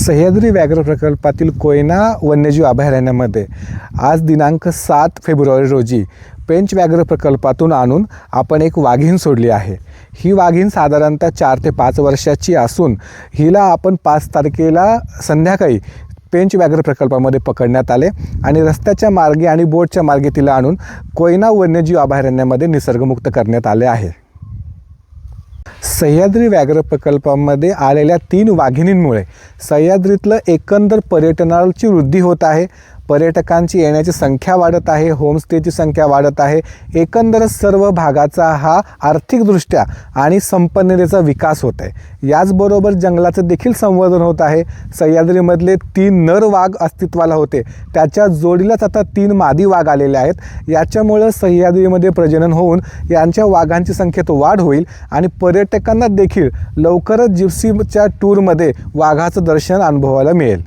सह्याद्री व्याघ्र प्रकल्पातील कोयना वन्यजीव अभयारण्यामध्ये आज दिनांक 7 फेब्रुवारी रोजी पेंच व्याघ्र प्रकल्पातून आणून आपण एक वाघीण सोडली आहे। ही वाघीण साधारणतः 4 ते 5 वर्षाची असून हिला आपण 5 तारखेला संध्याकाळी पेंच व्याघ्र प्रकल्पामध्ये पकडण्यात आले आणि रस्त्याच्या मार्गे आणि बोटच्या मार्गे तिला आणून कोयना वन्यजीव अभयारण्यामध्ये निसर्गमुक्त करण्यात आले आहे। सह्याद्री व्याघ्र प्रकल्पामध्ये आलेल्या 3 वाघिणींमुळे सह्याद्रीतलं एकंदर पर्यटनाची वृद्धी होत आहे। पर्यटकांची येण्याची संख्या वाढत आहे, होमस्टेची संख्या वाढत आहे। एकंदरच सर्व भागाचा हा आर्थिकदृष्ट्या आणि संपन्नतेचा विकास होत आहे। याचबरोबर जंगलाचं देखील संवर्धन होत आहे। सह्याद्रीमधले 3 नर वाघ अस्तित्वाला होते, त्याच्या जोडीलाच आता 3 मादी वाघ आलेले आहेत। याच्यामुळं सह्याद्रीमध्ये प्रजनन होऊन यांच्या वाघांची संख्येत वाढ होईल आणि पर्यटकांना देखील लवकरच जिप्सीच्या टूरमध्ये वाघाचं दर्शन अनुभवायला मिळेल।